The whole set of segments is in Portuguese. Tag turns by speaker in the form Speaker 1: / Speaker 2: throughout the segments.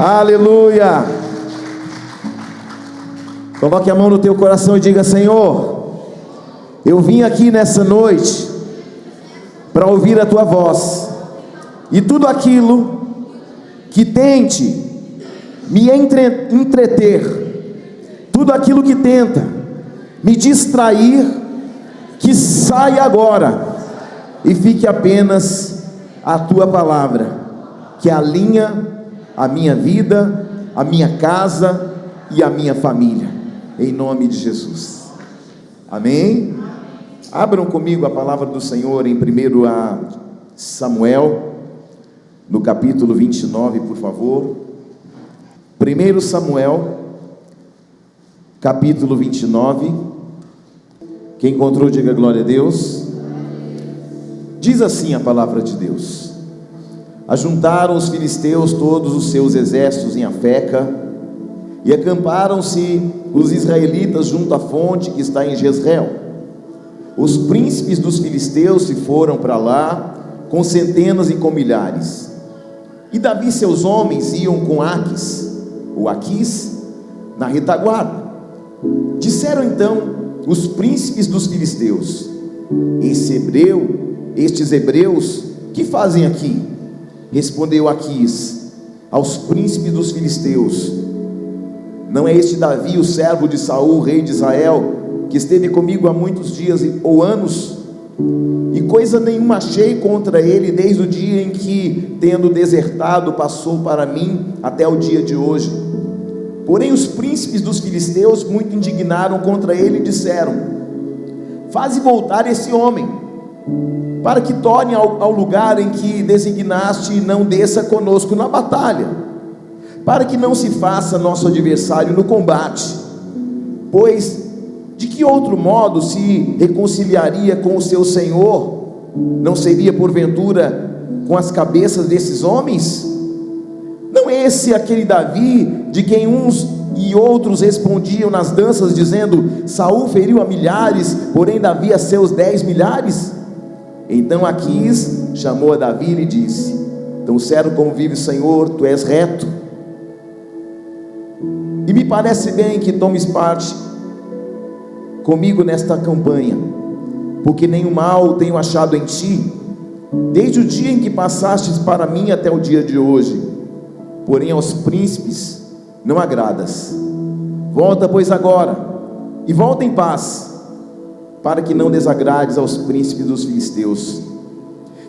Speaker 1: Aleluia. Coloque a mão no teu coração e diga: Senhor, eu vim aqui nessa noite para ouvir a tua voz, e tudo aquilo que tente me entreter, tudo aquilo que tenta me distrair, que saia agora e fique apenas a tua palavra, que alinha a minha vida, a minha casa e a minha família, em nome de Jesus. Amém? Abram comigo a palavra do Senhor em 1 Samuel, no capítulo 29, por favor. 1 Samuel, capítulo 29. Quem encontrou, diga glória a Deus. Diz assim a palavra de Deus: Ajuntaram os filisteus todos os seus exércitos em Afeca, e acamparam-se os israelitas junto à fonte que está em Jezreel. Os príncipes dos filisteus se foram para lá, com centenas e com milhares. E Davi e seus homens iam com Aquis na retaguarda. Disseram então os príncipes dos filisteus: estes hebreus, que fazem aqui? Respondeu Aquis aos príncipes dos filisteus: Não é este Davi, o servo de Saul, rei de Israel, que esteve comigo há muitos dias ou anos, e coisa nenhuma achei contra ele desde o dia em que, tendo desertado, passou para mim até o dia de hoje. Porém os príncipes dos filisteus muito indignaram contra ele e disseram: Faze voltar esse homem, para que torne ao lugar em que designaste, e não desça conosco na batalha, para que não se faça nosso adversário no combate. Pois de que outro modo se reconciliaria com o seu senhor? Não seria porventura com as cabeças desses homens? Não é esse aquele Davi de quem uns e outros respondiam nas danças, dizendo: Saul feriu a milhares, porém Davi a seus 10 milhares? Então Aquis chamou a Davi e lhe disse: Tão certo como vive o Senhor, tu és reto, e me parece bem que tomes parte comigo nesta campanha, porque nenhum mal tenho achado em ti, desde o dia em que passastes para mim até o dia de hoje. Porém aos príncipes não agradas. Volta pois agora, e volta em paz, para que não desagrades aos príncipes dos filisteus.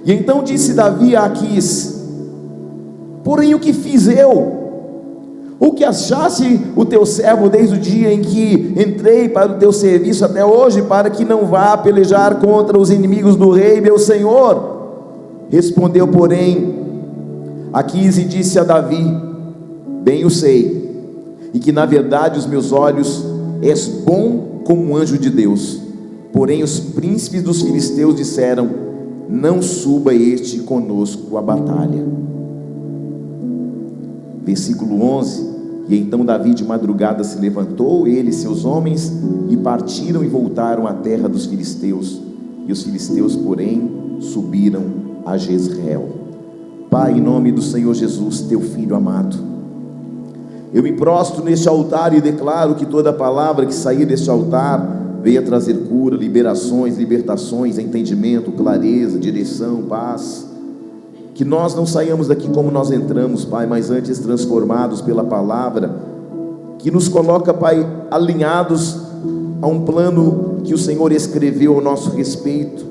Speaker 1: E então disse Davi a Aquis: Porém o que fiz eu? O que achaste o teu servo desde o dia em que entrei para o teu serviço até hoje, para que não vá pelejar contra os inimigos do rei meu senhor? Respondeu porém Aquis e disse a Davi: Bem o sei, e que na verdade os meus olhos és bom como um anjo de Deus. Porém os príncipes dos filisteus disseram: Não suba este conosco à batalha. Versículo 11: E então Davi de madrugada se levantou, ele e seus homens, e partiram e voltaram à terra dos filisteus. E os filisteus porém subiram a Jezreel. Pai, em nome do Senhor Jesus, teu filho amado, eu me prostro neste altar e declaro que toda palavra que sair deste altar venha trazer cura, liberações, libertações, entendimento, clareza, direção, paz. Que nós não saiamos daqui como nós entramos, Pai, mas antes transformados pela palavra, que nos coloca, Pai, alinhados a um plano que o Senhor escreveu ao nosso respeito.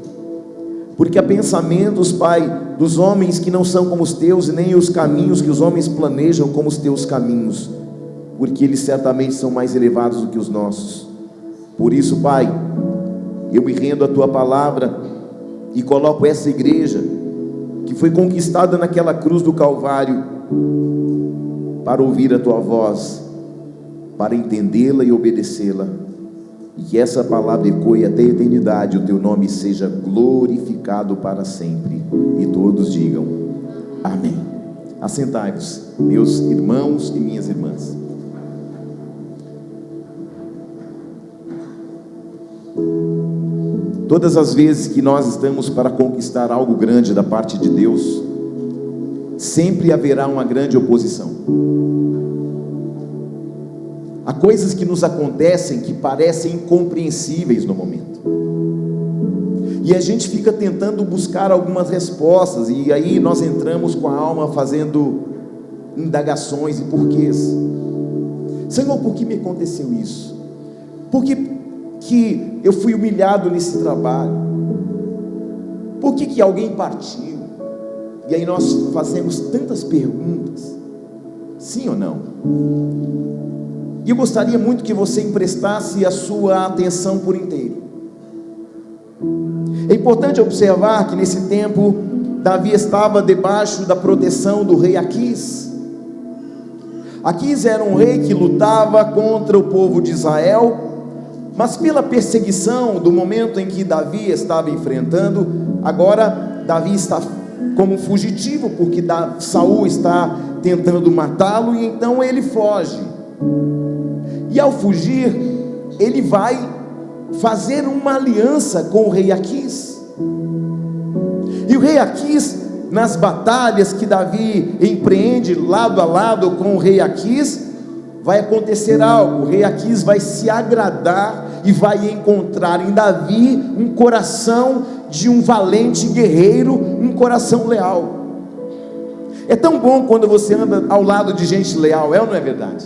Speaker 1: Porque há pensamentos, Pai, dos homens que não são como os teus, e nem os caminhos que os homens planejam como os teus caminhos, porque eles certamente são mais elevados do que os nossos. Por isso, Pai, eu me rendo à tua palavra e coloco essa igreja que foi conquistada naquela cruz do Calvário, para ouvir a tua voz, para entendê-la e obedecê-la, e que essa palavra ecoe até a eternidade, o teu nome seja glorificado para sempre, e todos digam amém. Assentai-vos, meus irmãos e minhas irmãs. Todas as vezes que nós estamos para conquistar algo grande da parte de Deus, sempre haverá uma grande oposição. Há coisas que nos acontecem que parecem incompreensíveis no momento, e a gente fica tentando buscar algumas respostas, e aí nós entramos com a alma fazendo indagações e porquês. Senhor, por que me aconteceu isso? Por que eu fui humilhado nesse trabalho? Por que alguém partiu? E aí nós fazemos tantas perguntas, sim ou não? E eu gostaria muito que você emprestasse a sua atenção por inteiro. É importante observar que nesse tempo Davi estava debaixo da proteção do rei Aquis. Aquis era um rei que lutava contra o povo de Israel, mas pela perseguição do momento em que Davi estava enfrentando, agora Davi está como fugitivo, porque Saul está tentando matá-lo, e então ele foge. E ao fugir, ele vai fazer uma aliança com o rei Aquis. E o rei Aquis, nas batalhas que Davi empreende lado a lado com o rei Aquis, vai acontecer algo. O rei Aquis vai se agradar e vai encontrar em Davi um coração de um valente guerreiro, um coração leal. É tão bom quando você anda ao lado de gente leal, é ou não é verdade?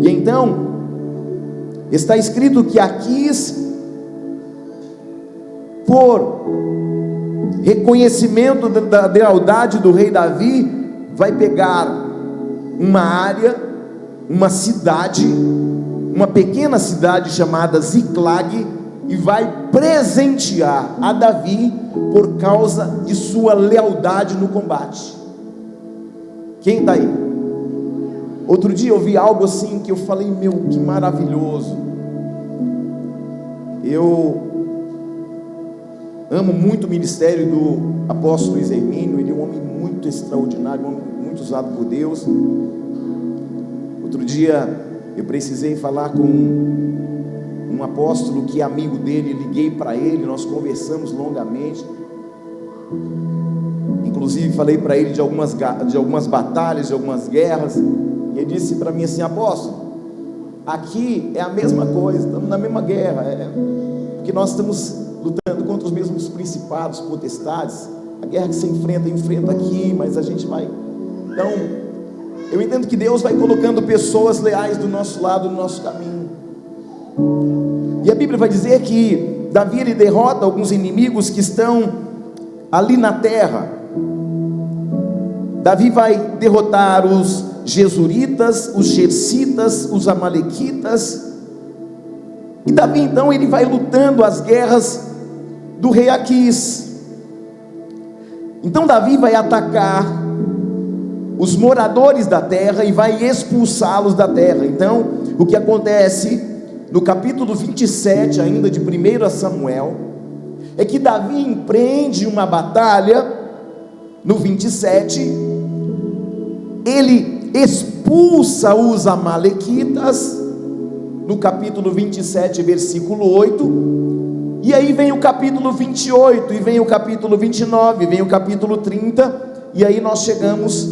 Speaker 1: E então está escrito que Aquis, por reconhecimento da lealdade do rei Davi, vai pegar uma área, uma cidade, uma pequena cidade chamada Ziclag, e vai presentear a Davi por causa de sua lealdade no combate. Quem está aí? Outro dia eu vi algo assim que eu falei, meu, que maravilhoso. Eu amo muito o ministério do apóstolo Luiz Hermínio. Ele é um homem muito extraordinário, um homem muito usado por Deus. Outro dia eu precisei falar com um apóstolo que é amigo dele, liguei para ele, nós conversamos longamente. Inclusive falei para ele de algumas batalhas, de algumas guerras, e ele disse para mim assim: apóstolo, aqui é a mesma coisa, estamos na mesma guerra, porque nós estamos lutando contra os mesmos principados, potestades. A guerra que você enfrenta aqui, mas a gente vai. Então, eu entendo que Deus vai colocando pessoas leais do nosso lado, no nosso caminho. E a Bíblia vai dizer que Davi, ele derrota alguns inimigos que estão ali na terra. Davi vai derrotar os Gesuritas, os Gersitas, os Amalequitas. E Davi então ele vai lutando as guerras do rei Aquis. Então Davi vai atacar os moradores da terra e vai expulsá-los da terra. Então o que acontece no capítulo 27 ainda de 1 Samuel é que Davi empreende uma batalha. No 27 ele expulsa os Amalequitas, no capítulo 27 versículo 8, e aí vem o capítulo 28, e vem o capítulo 29, vem o capítulo 30, e aí nós chegamos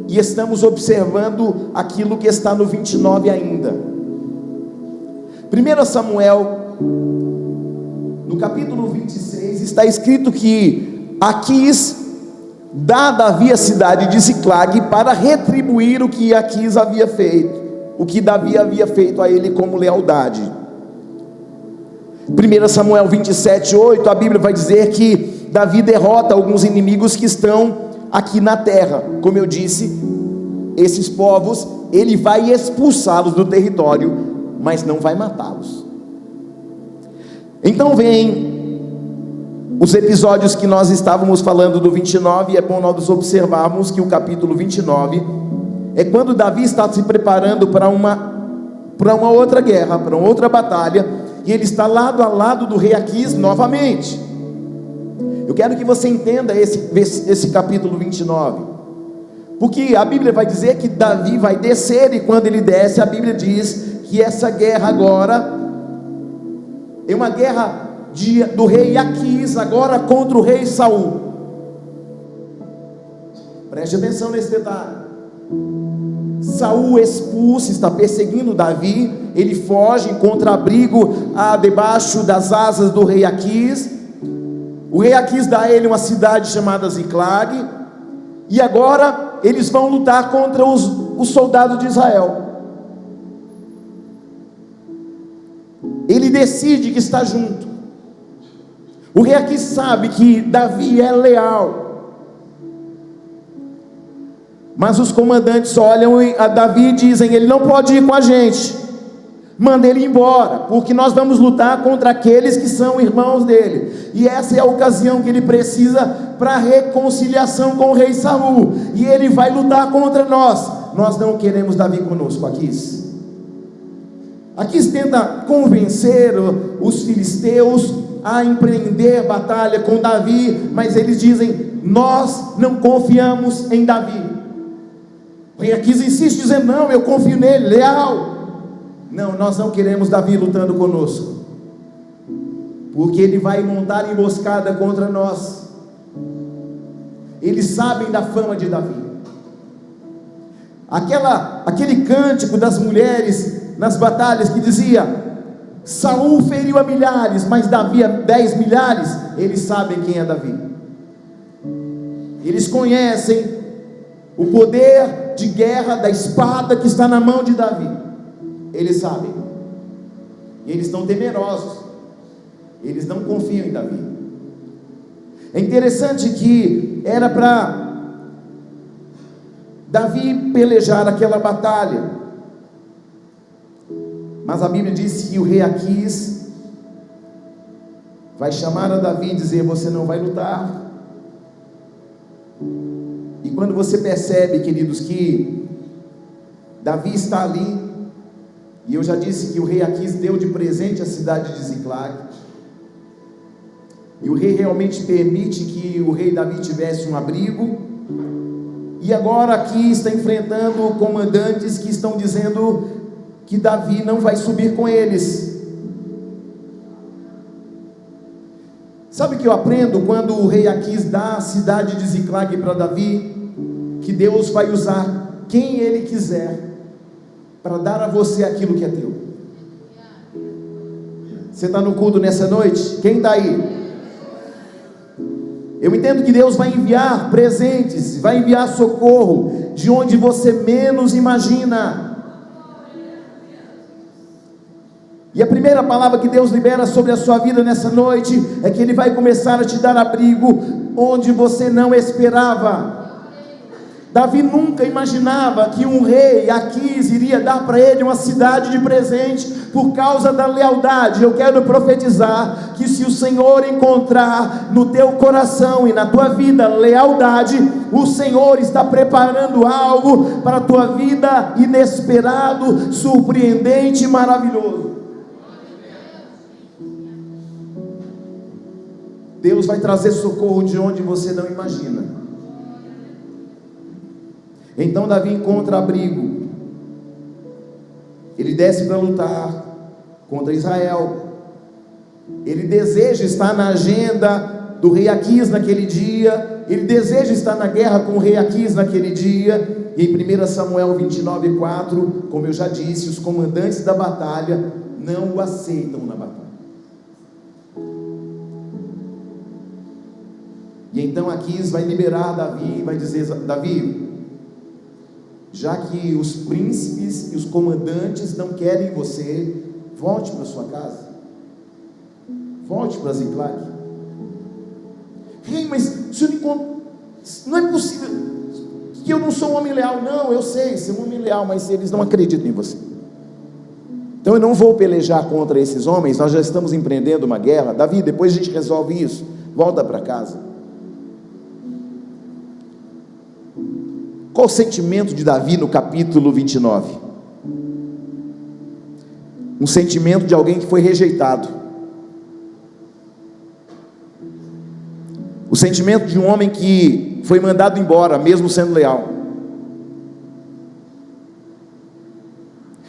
Speaker 1: e estamos observando aquilo que está no 29 ainda. 1 Samuel, no capítulo 26, está escrito que Aquis dá a Davi a cidade de Ziclag para retribuir o que Aquis havia feito, o que Davi havia feito a ele como lealdade. 1 Samuel 27, 8, a Bíblia vai dizer que Davi derrota alguns inimigos que estão aqui na terra. Como eu disse, esses povos, ele vai expulsá-los do território, mas não vai matá-los. Então vem os episódios que nós estávamos falando do 29, e é bom nós observarmos que o capítulo 29 é quando Davi está se preparando para uma outra guerra, para uma outra batalha, e ele está lado a lado do rei Aquis novamente. Eu quero que você entenda esse capítulo 29, porque a Bíblia vai dizer que Davi vai descer, e quando ele desce, a Bíblia diz que essa guerra agora é uma guerra do rei Aquis agora contra o rei Saul. Preste atenção nesse detalhe. Saul expulsa, está perseguindo Davi, ele foge, encontra abrigo debaixo das asas do rei Aquis. O rei Aquis dá a ele uma cidade chamada Ziclag, e agora eles vão lutar contra os soldados de Israel. Ele decide que está junto. O rei Aquis sabe que Davi é leal, mas os comandantes olham a Davi e dizem: ele não pode ir com a gente, manda ele embora, porque nós vamos lutar contra aqueles que são irmãos dele, e essa é a ocasião que ele precisa para reconciliação com o rei Saul, e ele vai lutar contra nós não queremos Davi conosco. Aquis tenta convencer os filisteus a empreender batalha com Davi, mas eles dizem: nós não confiamos em Davi. O rei Aquis insiste dizendo: não, eu confio nele, leal. Não, nós não queremos Davi lutando conosco, porque ele vai montar emboscada contra nós. Eles sabem da fama de Davi. Aquele cântico das mulheres nas batalhas que dizia: Saul feriu a milhares, mas Davi a 10 milhares. Eles sabem quem é Davi. Eles conhecem o poder de guerra da espada que está na mão de Davi. Eles sabem, e eles estão temerosos, eles não confiam em Davi. É interessante que era para Davi pelejar aquela batalha, mas a Bíblia diz que o rei Aquis vai chamar a Davi e dizer: você não vai lutar. E quando você percebe, queridos, que Davi está ali, e eu já disse que o rei Aquis deu de presente a cidade de Ziclag, e o rei realmente permite que o rei Davi tivesse um abrigo, e agora aqui está enfrentando comandantes que estão dizendo que Davi não vai subir com eles. Sabe o que eu aprendo quando o rei Aquis dá a cidade de Ziclag para Davi? Que Deus vai usar quem Ele quiser para dar a você aquilo que é teu. Você está no culto nessa noite? Quem está aí? Eu entendo que Deus vai enviar presentes, vai enviar socorro de onde você menos imagina. E a primeira palavra que Deus libera sobre a sua vida nessa noite é que Ele vai começar a te dar abrigo onde você não esperava. Davi nunca imaginava que um rei Aquis iria dar para ele uma cidade de presente por causa da lealdade. Eu quero profetizar que se o Senhor encontrar no teu coração e na tua vida lealdade, o Senhor está preparando algo para a tua vida inesperado, surpreendente e maravilhoso. Deus vai trazer socorro de onde você não imagina. Então Davi encontra abrigo, ele desce para lutar contra Israel, ele deseja estar na agenda do rei Aquis naquele dia, ele deseja estar na guerra com o rei Aquis naquele dia. E em 1 Samuel 29:4, como eu já disse, os comandantes da batalha não o aceitam na batalha. E então Aquis vai liberar Davi e vai dizer: Davi, já que os príncipes e os comandantes não querem você, volte para sua casa, volte para Ziclag. Rei, mas o senhor não é possível, que eu não sou um homem leal. Não, eu sei, você é um homem leal, mas eles não acreditam em você. Então eu não vou pelejar contra esses homens, nós já estamos empreendendo uma guerra. Davi, depois a gente resolve isso, volta para casa. Qual o sentimento de Davi no capítulo 29? Um sentimento de alguém que foi rejeitado. O sentimento de um homem que foi mandado embora, mesmo sendo leal.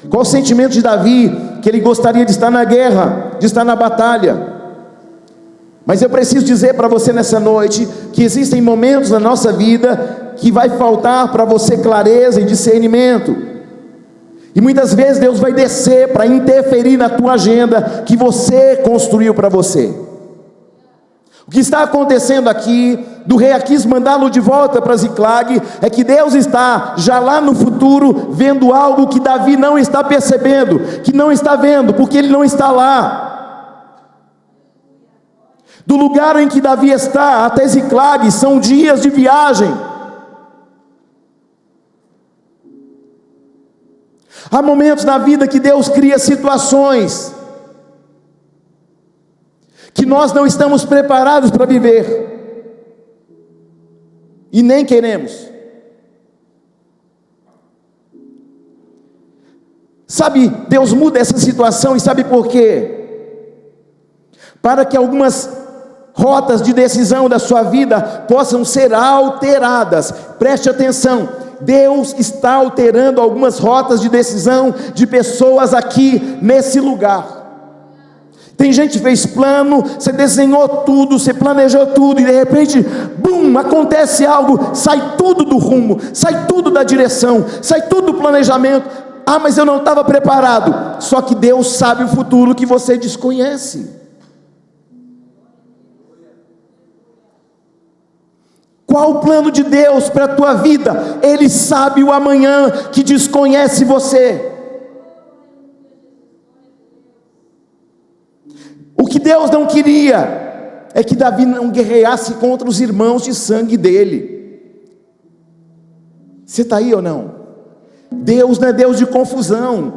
Speaker 1: Qual o sentimento de Davi? Que ele gostaria de estar na guerra, de estar na batalha. Mas eu preciso dizer para você nessa noite, que existem momentos na nossa vida, que vai faltar para você clareza e discernimento, e muitas vezes Deus vai descer para interferir na tua agenda, que você construiu para você. O que está acontecendo aqui, do rei Aquis mandá-lo de volta para Ziclag, é que Deus está já lá no futuro, vendo algo que Davi não está percebendo, que não está vendo, porque ele não está lá. Do lugar em que Davi está até Ziclag, são dias de viagem. Há momentos na vida que Deus cria situações que nós não estamos preparados para viver, e nem queremos. Sabe, Deus muda essa situação, e sabe por quê? Para que algumas rotas de decisão da sua vida possam ser alteradas. Preste atenção, Deus está alterando algumas rotas de decisão de pessoas aqui nesse lugar. Tem gente que fez plano, você desenhou tudo, você planejou tudo, e de repente, bum, acontece algo, sai tudo do rumo, sai tudo da direção, sai tudo do planejamento. Ah, mas eu não estava preparado. Só que Deus sabe o futuro que você desconhece. Qual o plano de Deus para a tua vida? Ele sabe o amanhã que desconhece você. O que Deus não queria é que Davi não guerreasse contra os irmãos de sangue dele. Você está aí ou não? Deus não é Deus de confusão.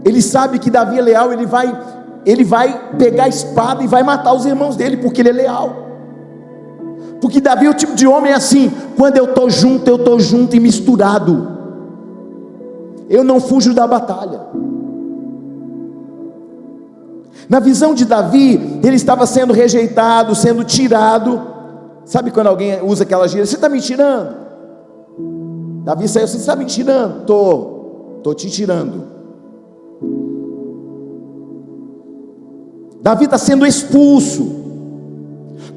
Speaker 1: Ele sabe que Davi é leal, ele vai pegar a espada e vai matar os irmãos dele, porque ele é leal. Porque Davi é o tipo de homem assim: quando eu estou junto e misturado, eu não fujo da batalha. Na visão de Davi, ele estava sendo rejeitado, sendo tirado. Sabe quando alguém usa aquela gíria: você está me tirando? Davi saiu: você está me tirando? Estou te tirando. Davi está sendo expulso,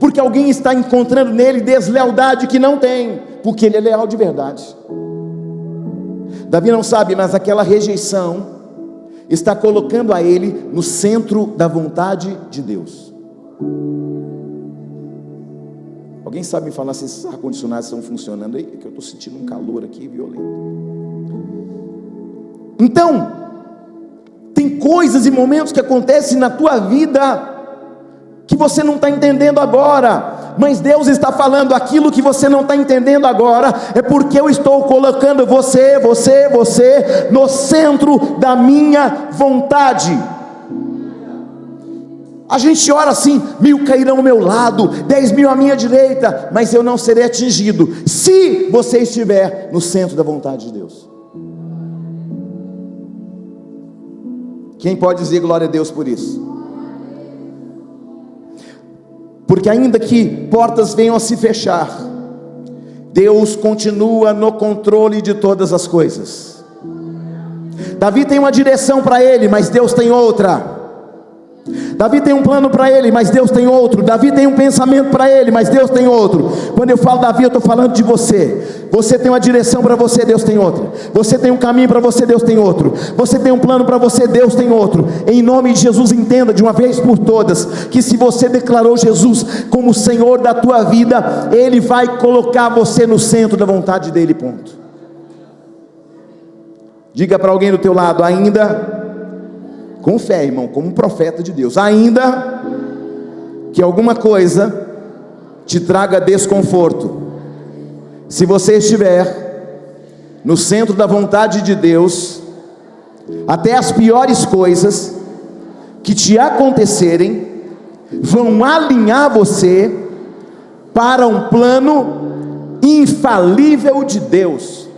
Speaker 1: porque alguém está encontrando nele deslealdade que não tem, porque ele é leal de verdade. Davi não sabe, mas aquela rejeição está colocando a ele no centro da vontade de Deus. Alguém sabe me falar se esses ar-condicionados estão funcionando aí? É que eu estou sentindo um calor aqui violento. Então, tem coisas e momentos que acontecem na tua vida que você não está entendendo agora, mas Deus está falando: aquilo que você não está entendendo agora, é porque eu estou colocando você no centro da minha vontade. A gente ora assim: 1000 cairão ao meu lado, 10.000 à minha direita, mas eu não serei atingido, se você estiver no centro da vontade de Deus. Quem pode dizer glória a Deus por isso? Porque ainda que portas venham a se fechar, Deus continua no controle de todas as coisas. Davi tem uma direção para ele, mas Deus tem outra. Davi tem um plano para ele, mas Deus tem outro. Davi tem um pensamento para ele, mas Deus tem outro. Quando eu falo Davi, eu estou falando de você. Você tem uma direção para você, Deus tem outra. Você tem um caminho para você, Deus tem outro. Você tem um plano para você, Deus tem outro. Em nome de Jesus, entenda de uma vez por todas, que se você declarou Jesus como Senhor da tua vida, Ele vai colocar você no centro da vontade dEle, ponto. Diga para alguém do teu lado: ainda, com fé, irmão, como um profeta de Deus, ainda que alguma coisa te traga desconforto, se você estiver no centro da vontade de Deus, até as piores coisas que te acontecerem vão alinhar você para um plano infalível de Deus.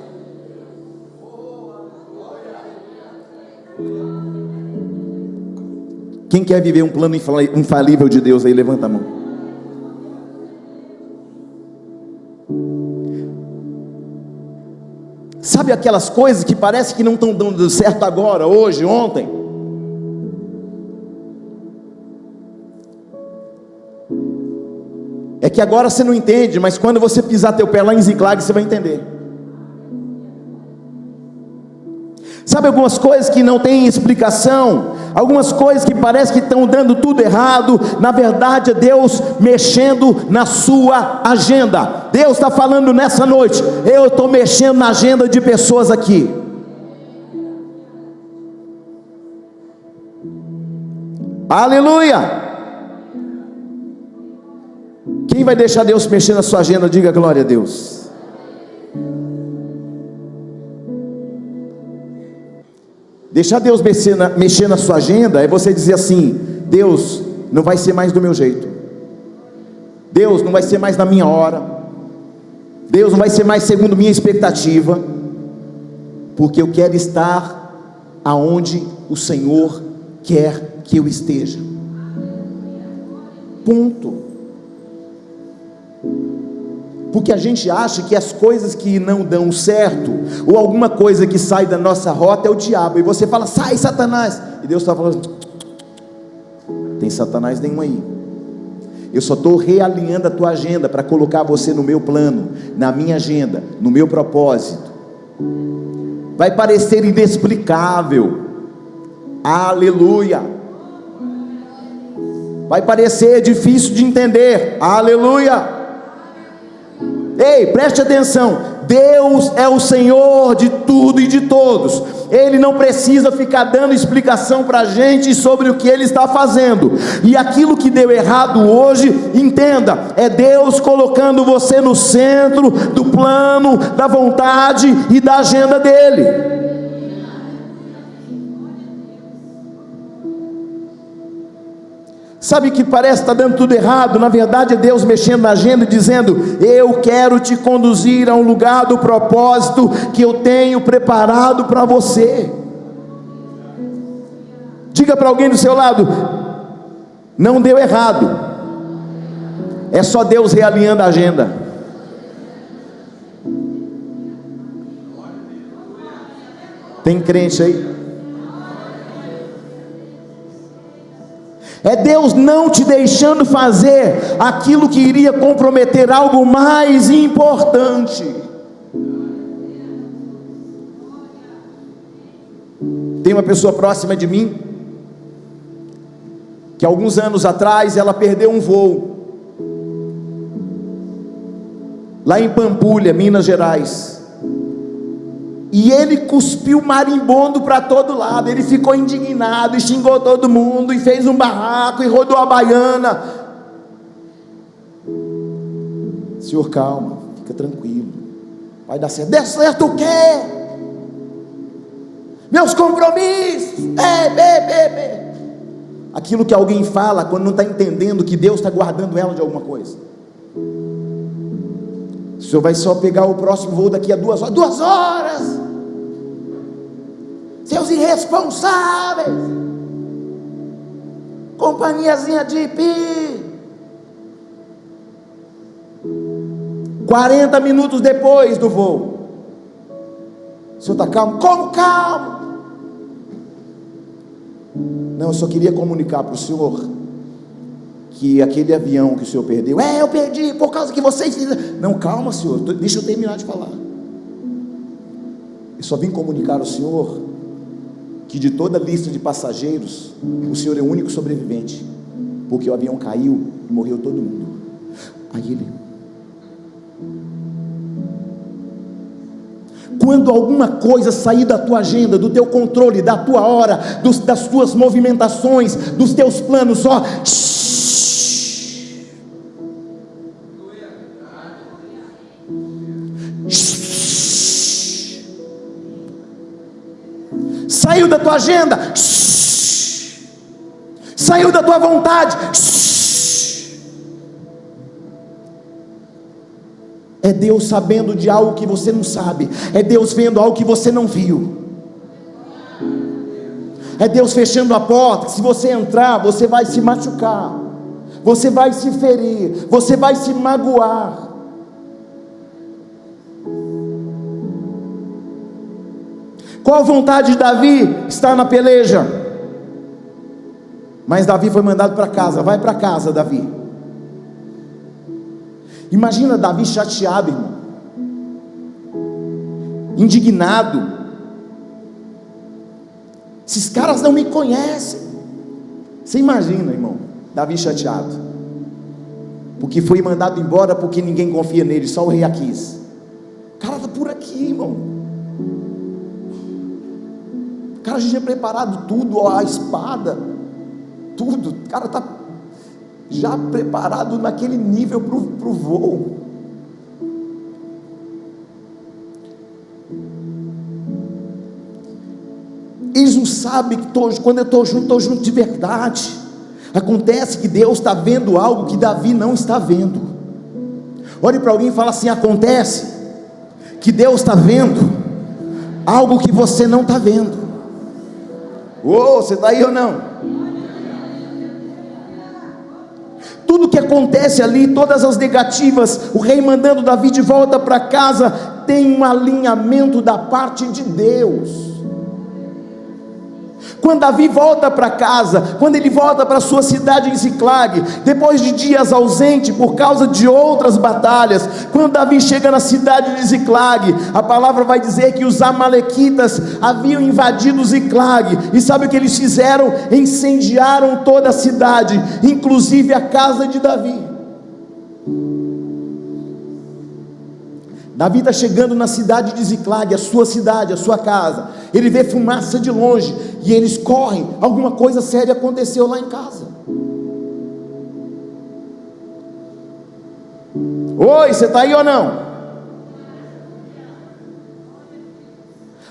Speaker 1: Quem quer viver um plano infalível de Deus aí, levanta a mão. Sabe aquelas coisas que parece que não estão dando certo agora, hoje, ontem? que agora você não entende, mas quando você pisar teu pé lá em Ziclag, você vai entender. Sabe algumas coisas que não tem explicação, algumas coisas que parece que estão dando tudo errado, na verdade é Deus mexendo na sua agenda. Deus está falando nessa noite: eu estou mexendo na agenda de pessoas aqui. Aleluia! Quem vai deixar Deus mexer na sua agenda, diga glória a Deus. Deixar Deus mexer na sua agenda é você dizer assim: Deus, não vai ser mais do meu jeito, Deus, não vai ser mais na minha hora, Deus, não vai ser mais segundo minha expectativa, porque eu quero estar aonde o Senhor quer que eu esteja. Ponto. Porque a gente acha que as coisas que não dão certo, ou alguma coisa que sai da nossa rota, é o diabo, e você fala: sai Satanás, e Deus está falando: tem Satanás nenhum aí, eu só estou realinhando a tua agenda, para colocar você no meu plano, na minha agenda, no meu propósito. Vai parecer inexplicável, aleluia, vai parecer difícil de entender, aleluia. Ei, preste atenção, Deus é o Senhor de tudo e de todos, Ele não precisa ficar dando explicação para a gente sobre o que Ele está fazendo, e aquilo que deu errado hoje, entenda, é Deus colocando você no centro do plano, da vontade e da agenda dEle. Sabe que parece que está dando tudo errado, na verdade é Deus mexendo na agenda e dizendo: eu quero te conduzir a um lugar do propósito que eu tenho preparado para você. Diga para alguém do seu lado: não deu errado, é só Deus realinhando a agenda. Tem crente aí? É Deus não te deixando fazer aquilo que iria comprometer algo mais importante. Tem uma pessoa próxima de mim, que alguns anos atrás ela perdeu um voo, lá em Pampulha, Minas Gerais, e ele cuspiu marimbondo para todo lado, ele ficou indignado, e xingou todo mundo, e fez um barraco, e rodou a baiana. Senhor, calma, fica tranquilo, vai dar certo. Der certo o quê? Meus compromissos, aquilo que alguém fala quando não está entendendo que Deus está guardando ela de alguma coisa. O senhor vai só pegar o próximo voo daqui a 2 horas. 2 horas! Seus irresponsáveis! Companhiazinha de IP. 40 minutos depois do voo. O senhor está calmo? Como calmo? Não, eu só queria comunicar para o senhor que aquele avião que o senhor perdeu, eu perdi por causa que vocês fizeram. Não, calma senhor, deixa eu terminar de falar. Eu só vim comunicar ao senhor que de toda a lista de passageiros, o senhor é o único sobrevivente, porque o avião caiu e morreu todo mundo. Aí ele: quando alguma coisa sair da tua agenda, do teu controle, da tua hora, das tuas movimentações, dos teus planos, ó, saiu da tua agenda, saiu da tua vontade, é Deus sabendo de algo que você não sabe, é Deus vendo algo que você não viu, é Deus fechando a porta, que se você entrar, você vai se machucar, você vai se ferir, você vai se magoar. Qual vontade de Davi? Está na peleja, mas Davi foi mandado para casa. Vai para casa, Davi. Imagina Davi chateado, irmão, indignado. Esses caras não me conhecem. Você imagina, irmão, Davi chateado, porque foi mandado embora, porque ninguém confia nele, só o rei Aquis. O cara está por aqui, irmão. O cara já tinha preparado tudo, ó, a espada, tudo. O cara está já preparado naquele nível para o voo. Eles não sabem que quando eu estou junto de verdade. Acontece que Deus está vendo algo que Davi não está vendo. Olhe para alguém e fala assim: acontece que Deus está vendo algo que você não está vendo. Você está aí ou não? Tudo que acontece ali, todas as negativas, o rei mandando Davi de volta para casa, tem um alinhamento da parte de Deus. Quando Davi volta para casa, quando ele volta para sua cidade em Ziclag, depois de dias ausente por causa de outras batalhas, quando Davi chega na cidade de Ziclag, a palavra vai dizer que os amalequitas haviam invadido Ziclag, e sabe o que eles fizeram? Incendiaram toda a cidade, inclusive a casa de Davi. Davi está chegando na cidade de Ziclag, a sua cidade, a sua casa. Ele vê fumaça de longe e eles correm. Alguma coisa séria aconteceu lá em casa. Oi, você está aí ou não?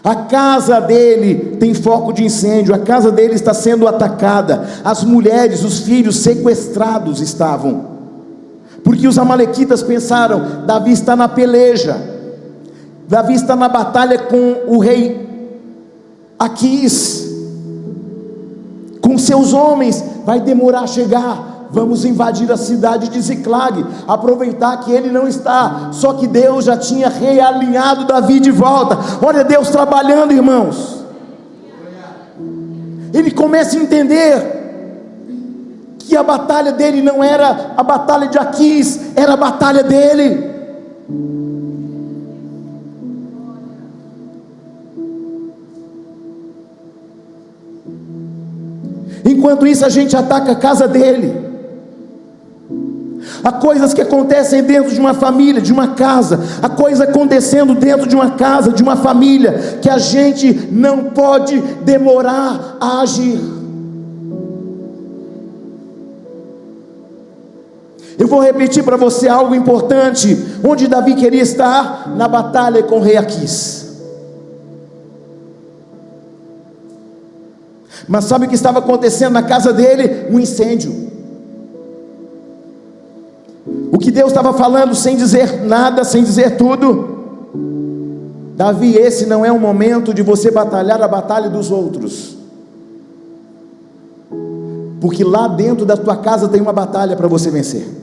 Speaker 1: A casa dele tem foco de incêndio, a casa dele está sendo atacada. As mulheres, os filhos sequestrados estavam. Porque os amalequitas pensaram: Davi está na peleja, Davi está na batalha com o rei Aquis, com seus homens, vai demorar a chegar, vamos invadir a cidade de Ziclag, aproveitar que ele não está. Só que Deus já tinha realinhado Davi de volta. Olha Deus trabalhando, irmãos. Ele começa a entender que a batalha dele não era a batalha de Aquis, era a batalha dele. Enquanto isso, a gente ataca a casa dele. Há coisas que acontecem dentro de uma família, de uma casa. Há coisas acontecendo dentro de uma casa, de uma família, que a gente não pode demorar a agir. Eu vou repetir para você algo importante. Onde Davi queria estar? Na batalha com o rei Aquis. Mas sabe o que estava acontecendo na casa dele? Um incêndio. O que Deus estava falando sem dizer nada, sem dizer tudo: Davi, esse não é um momento de você batalhar a batalha dos outros, porque lá dentro da tua casa tem uma batalha para você vencer.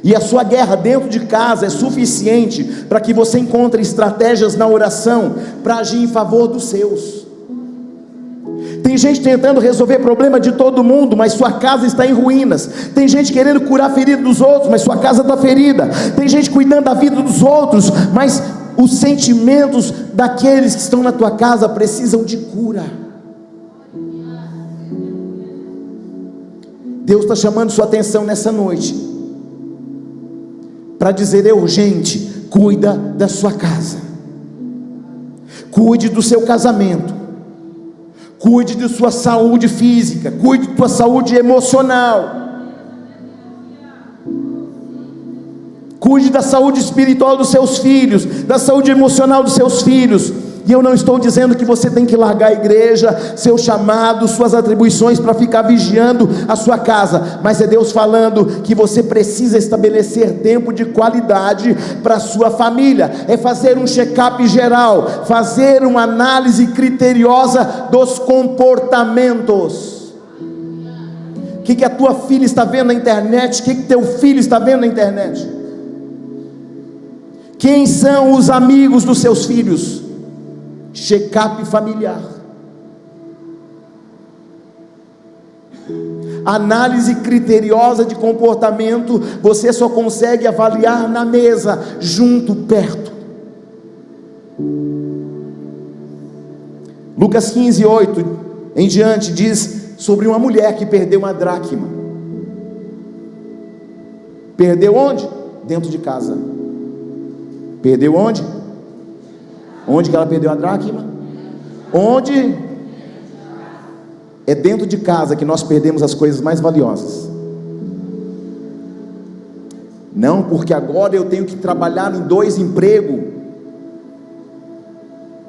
Speaker 1: E a sua guerra dentro de casa é suficiente para que você encontre estratégias na oração para agir em favor dos seus. Tem gente tentando resolver problema de todo mundo, mas sua casa está em ruínas. Tem gente querendo curar a ferida dos outros, mas sua casa está ferida. Tem gente cuidando da vida dos outros, mas os sentimentos daqueles que estão na tua casa precisam de cura. Deus está chamando sua atenção nessa noite para dizer: é urgente, cuida da sua casa, cuide do seu casamento, cuide de sua saúde física, cuide de sua saúde emocional, cuide da saúde espiritual dos seus filhos, da saúde emocional dos seus filhos. E eu não estou dizendo que você tem que largar a igreja, seu chamado, suas atribuições para ficar vigiando a sua casa, mas é Deus falando que você precisa estabelecer tempo de qualidade para a sua família. É fazer um check-up geral, fazer uma análise criteriosa dos comportamentos. O que a tua filha está vendo na internet? O que teu filho está vendo na internet? Quem são os amigos dos seus filhos? Check-up familiar. Análise criteriosa de comportamento você só consegue avaliar na mesa, junto, perto. Lucas 15, 8 em diante diz sobre uma mulher que perdeu uma dracma. Perdeu onde? Dentro de casa. Perdeu onde? Onde que ela perdeu a dracma? Onde? É dentro de casa que nós perdemos as coisas mais valiosas. Não porque agora eu tenho que trabalhar em 2 empregos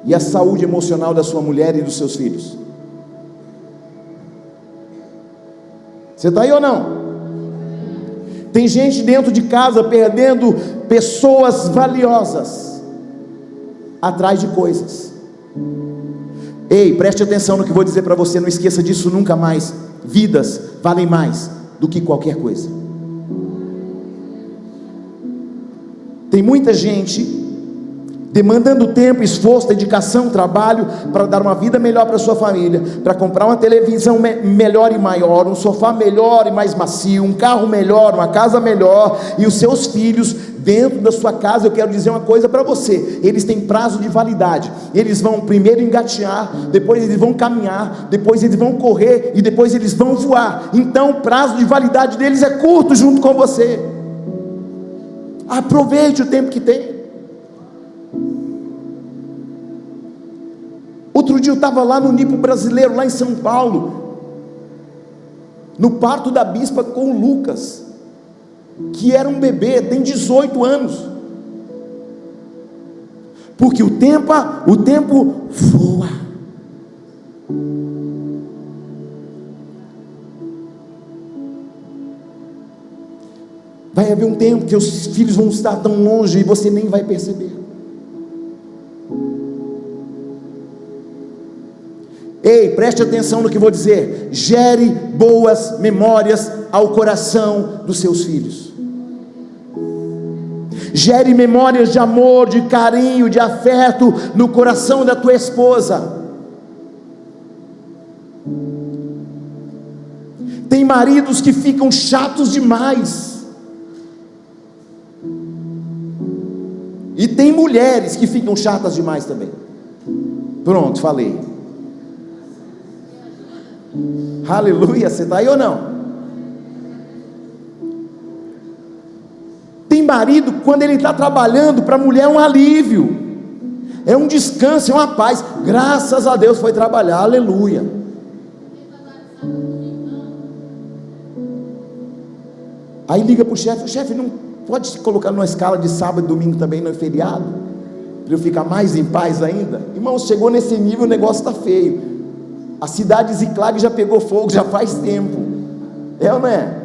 Speaker 1: e a saúde emocional da sua mulher e dos seus filhos. Você está aí ou não? Tem gente dentro de casa perdendo pessoas valiosas atrás de coisas. Ei, preste atenção no que vou dizer para você, não esqueça disso nunca mais. Vidas valem mais do que qualquer coisa. Tem muita gente demandando tempo, esforço, dedicação, trabalho para dar uma vida melhor para sua família, para comprar uma televisão melhor e maior, um sofá melhor e mais macio, um carro melhor, uma casa melhor, e os seus filhos dentro da sua casa. Eu quero dizer uma coisa para você: eles têm prazo de validade. Eles vão primeiro engatear, depois eles vão caminhar, depois eles vão correr e depois eles vão voar. Então o prazo de validade deles é curto junto com você. Aproveite o tempo que tem. Outro dia eu estava lá no Nipo Brasileiro, lá em São Paulo, no parto da bispa com o Lucas, que era um bebê, tem 18 anos, porque o tempo voa. Vai haver um tempo que os filhos vão estar tão longe e você nem vai perceber. Ei, preste atenção no que vou dizer. Gere boas memórias ao coração dos seus filhos. Gere memórias de amor, de carinho, de afeto no coração da tua esposa. Tem maridos que ficam chatos demais, e tem mulheres que ficam chatas demais também. Pronto, falei. Aleluia, você está aí ou não? Tem marido, quando ele está trabalhando, para a mulher é um alívio, é um descanso, é uma paz. Graças a Deus foi trabalhar, aleluia. Aí liga para o chefe: chefe, não pode se colocar numa escala de sábado e domingo também, não é feriado, para eu ficar mais em paz ainda? Irmão, chegou nesse nível, o negócio está feio. A cidade de Ziclag já pegou fogo, já faz tempo. É ou não é?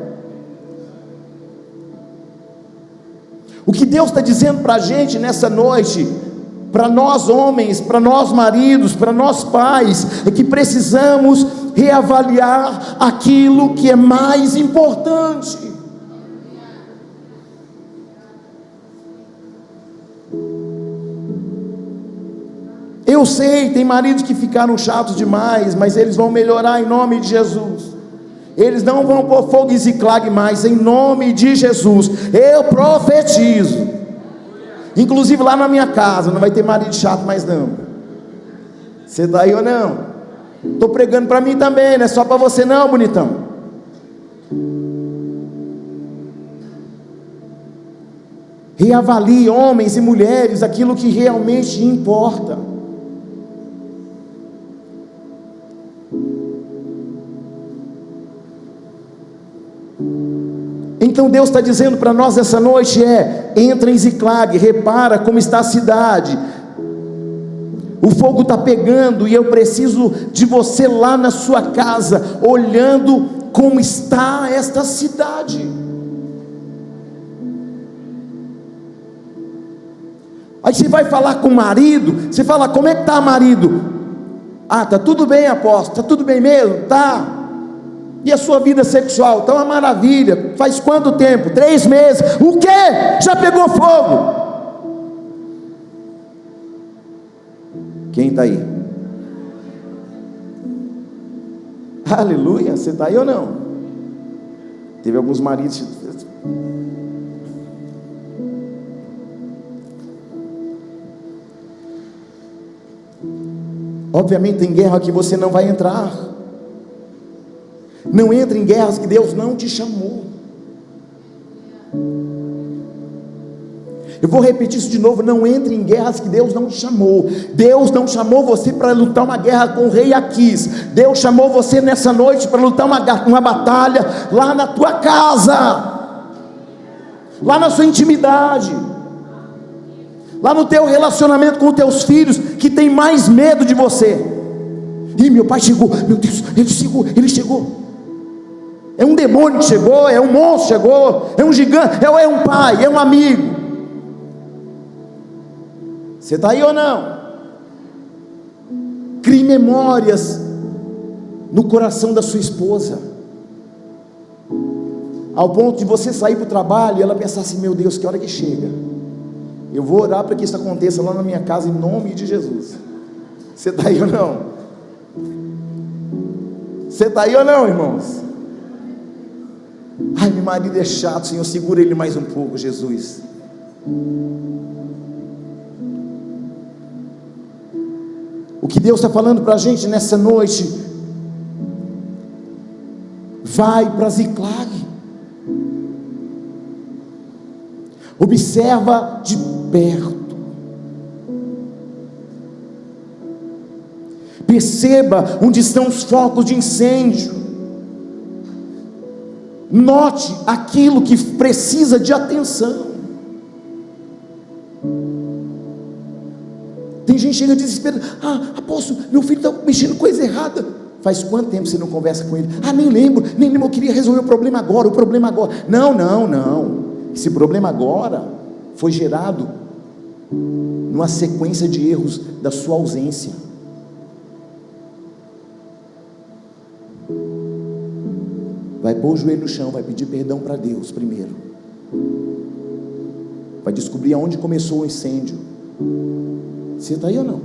Speaker 1: O que Deus está dizendo para a gente nessa noite, para nós homens, para nós maridos, para nós pais, é que precisamos reavaliar aquilo que é mais importante. Eu sei, tem maridos que ficaram chatos demais, mas eles vão melhorar em nome de Jesus. Eles não vão pôr fogo em Ziclag mais, em nome de Jesus. Eu profetizo. Inclusive lá na minha casa não vai ter marido chato mais não. Você está aí ou não? Estou pregando para mim também, não é só para você não, bonitão. Reavalie, homens e mulheres, aquilo que realmente importa. Então Deus está dizendo para nós essa noite: entra em Ziclag, repara como está a cidade, o fogo está pegando, e eu preciso de você lá na sua casa, olhando como está esta cidade. Aí você vai falar com o marido, você fala: como é que está, marido? Ah, está tudo bem, apóstolo, está tudo bem mesmo? Tá. E a sua vida sexual? Está uma maravilha. Faz quanto tempo? 3 meses. O quê? Já pegou fogo? Quem está aí? Aleluia, você está aí ou não? Teve alguns maridos. Obviamente tem guerra que você não vai entrar. Não entre em guerras que Deus não te chamou. Eu vou repetir isso de novo: não entre em guerras que Deus não te chamou. Deus não chamou você para lutar uma guerra com o rei Aquis. Deus chamou você nessa noite para lutar uma batalha lá na tua casa, lá na sua intimidade, lá no teu relacionamento com os teus filhos, que tem mais medo de você. Ih, meu pai chegou, meu Deus, ele chegou. É um demônio que chegou, é um monstro que chegou, é um gigante, é um pai, é um amigo. Você está aí ou não? Crie memórias no coração da sua esposa, ao ponto de você sair para o trabalho e ela pensar assim: meu Deus, que hora que chega? Eu vou orar para que isso aconteça lá na minha casa, em nome de Jesus. Você está aí ou não? Você está aí ou não, irmãos? Ai, meu marido é chato, Senhor, segura ele mais um pouco, Jesus. O que Deus está falando para a gente nessa noite: vai para Ziclag, observa de perto, perceba onde estão os focos de incêndio, note aquilo que precisa de atenção. Tem gente que chega desesperada: apóstolo, meu filho está mexendo coisa errada. Faz quanto tempo você não conversa com ele? Nem lembro, eu queria resolver o problema agora. Não. Esse problema agora foi gerado numa sequência de erros da sua ausência. Vai pôr o joelho no chão, vai pedir perdão para Deus primeiro. Vai descobrir aonde começou o incêndio. Você está aí ou não?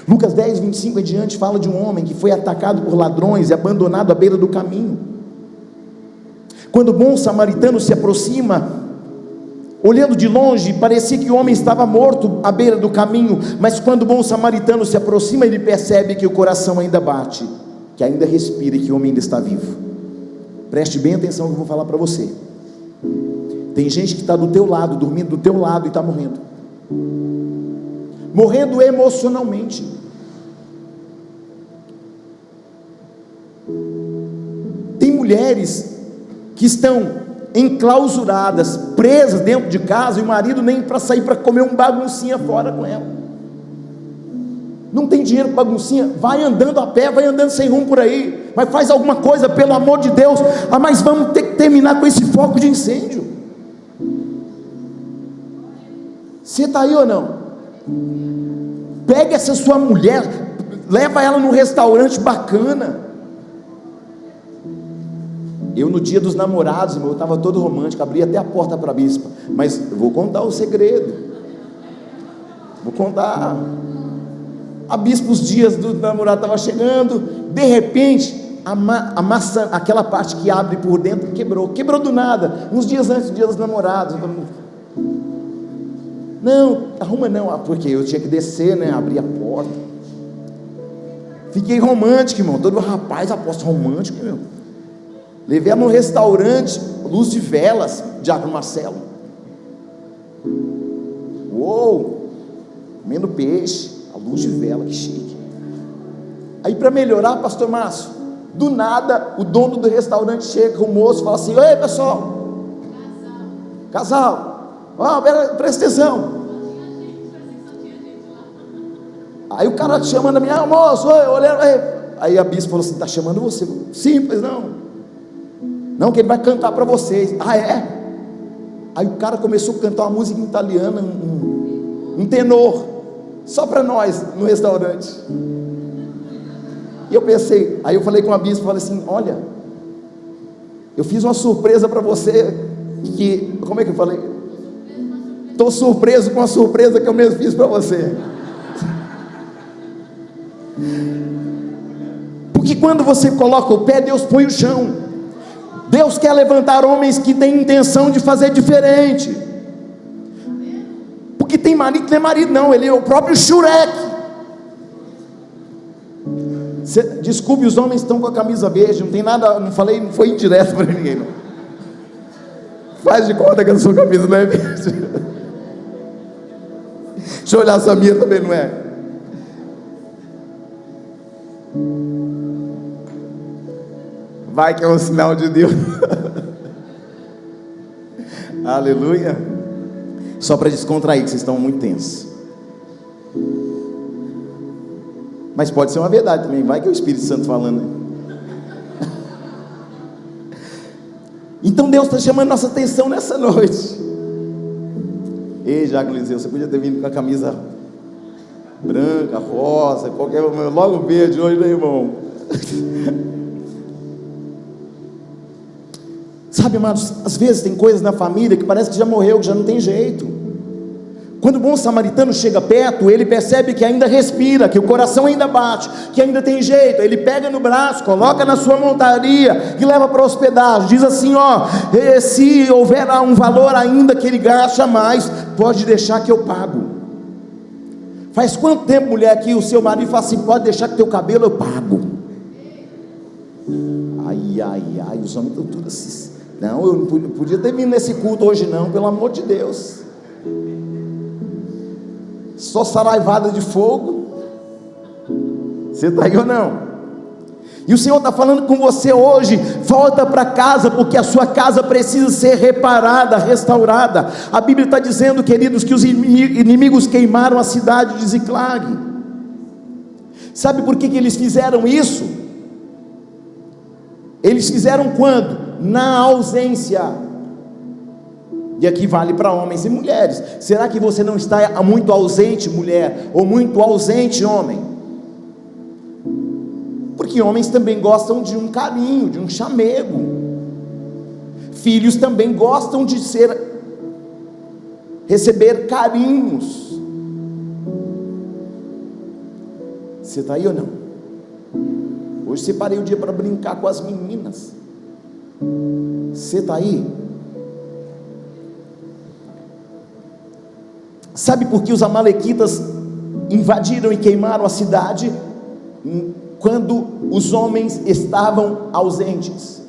Speaker 1: Lucas 10, 25 em diante fala de um homem que foi atacado por ladrões e abandonado à beira do caminho. Quando o bom samaritano se aproxima, olhando de longe, parecia que o homem estava morto à beira do caminho, mas quando o bom samaritano se aproxima, ele percebe que o coração ainda bate, que ainda respira e que o homem ainda está vivo. Preste bem atenção no que eu vou falar para você. Tem gente que está do teu lado, dormindo do teu lado e está morrendo emocionalmente. Tem mulheres que estão enclausuradas, presas dentro de casa, e o marido nem para sair para comer um baguncinha fora com ela. Não tem dinheiro para baguncinha, vai andando a pé, vai andando sem rumo por aí, mas faz alguma coisa, pelo amor de Deus. Mas vamos ter que terminar com esse foco de incêndio. Você está aí ou não? Pega essa sua mulher, leva ela num restaurante bacana. Eu, no dia dos namorados, eu estava todo romântico, abri até a porta para a bispa. Mas eu vou contar o segredo. Vou contar. A bispa, os dias do namorado estavam chegando, de repente, a maçã, aquela parte que abre por dentro, quebrou do nada, uns dias antes do dia dos namorados. Não, arruma não, porque eu tinha que descer, né, abrir a porta. Fiquei romântico, irmão, todo rapaz, apóstolo romântico, meu. Levei ela no restaurante, luz de velas, Diácono Marcelo. Uou, comendo peixe, a luz de vela, que chique. Aí, para melhorar, pastor Márcio, do nada, o dono do restaurante chega, o moço fala assim: oi pessoal, casal, presta atenção. Aí o cara chamando a minha: moço, olhando. Aí a bispa falou assim: está chamando você? Simples, não, que ele vai cantar para vocês. É? Aí o cara começou a cantar uma música italiana, um tenor, só para nós, no restaurante. E eu pensei, aí eu falei com a bispa, falei assim: olha, eu fiz uma surpresa para você, que, como é que eu falei? Estou surpreso com a surpresa que eu mesmo fiz para você. Porque quando você coloca o pé, Deus põe o chão. Deus quer levantar homens que têm intenção de fazer diferente. Porque tem marido que não é marido não, ele é o próprio Shurek. Desculpe, os homens estão com a camisa verde, não tem nada, não falei, não foi indireto para ninguém não. Faz de conta que a sua camisa não é verde. Deixa eu olhar se a minha também não é. Vai que é um sinal de Deus. Aleluia. Só para descontrair, que vocês estão muito tensos. Mas pode ser uma verdade também. Vai que é o Espírito Santo falando, né? Então Deus está chamando nossa atenção nessa noite. Ei, Jaco Liseu, você podia ter vindo com a camisa branca, rosa, qualquer, logo verde hoje, né, irmão? Sabe, amados, às vezes tem coisas na família que parece que já morreu, que já não tem jeito. Quando o bom samaritano chega perto, ele percebe que ainda respira, que o coração ainda bate, que ainda tem jeito. Ele pega no braço, coloca na sua montaria e leva para hospedagem. Diz assim, ó, se houver um valor ainda que ele gasta mais, pode deixar que eu pago. Faz quanto tempo, mulher, que o seu marido fala assim, pode deixar que teu cabelo eu pago? Ai, os homens estão tudo assim. Não, eu não podia ter vindo nesse culto hoje não, pelo amor de Deus. Só saraivada de fogo. Você está aí ou não? E o Senhor está falando com você hoje. Volta para casa, porque a sua casa precisa ser reparada, restaurada. A Bíblia está dizendo, queridos, que os inimigos queimaram a cidade de Ziclag. Sabe por que eles fizeram isso? Eles fizeram quando? Na ausência. E aqui vale para homens e mulheres. Será que você não está muito ausente, mulher? Ou muito ausente, homem? Porque homens também gostam de um carinho, de um chamego. Filhos também gostam de receber carinhos. Você está aí ou não? Hoje separei o dia para brincar com as meninas. Você está aí? Sabe por que os amalequitas invadiram e queimaram a cidade? Quando os homens estavam ausentes.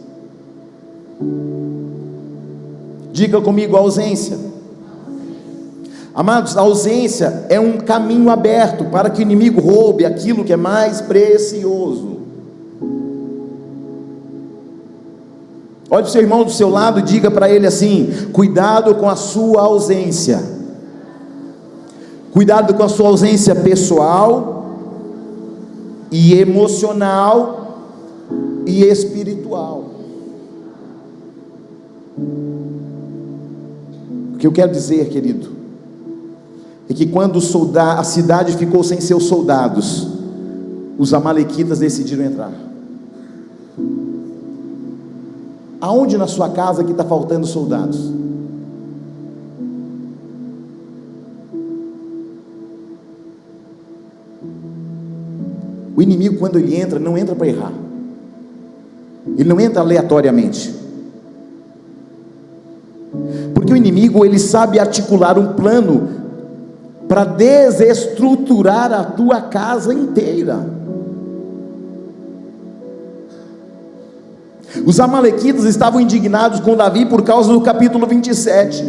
Speaker 1: Diga comigo, ausência. Amados, a ausência é um caminho aberto para que o inimigo roube aquilo que é mais precioso. Olhe para o seu irmão do seu lado e diga para ele assim: cuidado com a sua ausência. Cuidado com a sua ausência pessoal e emocional e espiritual. O que eu quero dizer, querido, é que quando a cidade ficou sem seus soldados, os amalequitas decidiram entrar. Aonde na sua casa que está faltando soldados? O inimigo, quando ele entra, não entra para errar. Ele não entra aleatoriamente. Porque o inimigo, ele sabe articular um plano para desestruturar a tua casa inteira. Os amalequitas estavam indignados com Davi por causa do capítulo 27.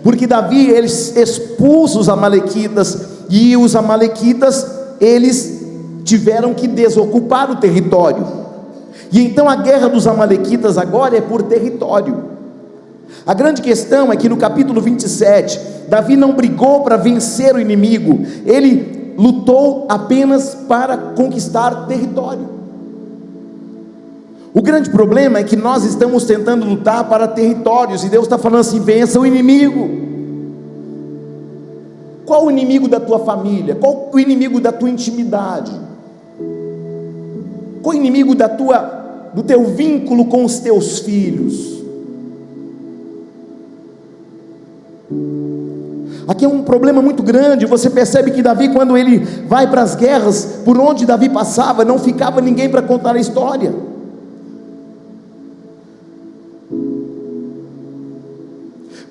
Speaker 1: Porque Davi, ele expulsa os amalequitas, e os amalequitas, eles tiveram que desocupar o território. E então a guerra dos amalequitas agora é por território. A grande questão é que no capítulo 27, Davi não brigou para vencer o inimigo, ele lutou apenas para conquistar território. O grande problema é que nós estamos tentando lutar para territórios, e Deus está falando assim: vença o inimigo. Qual o inimigo da tua família? Qual o inimigo da tua intimidade? Qual o inimigo do teu vínculo com os teus filhos? Aqui é um problema muito grande. Você percebe que Davi, quando ele vai para as guerras, por onde Davi passava, não ficava ninguém para contar a história.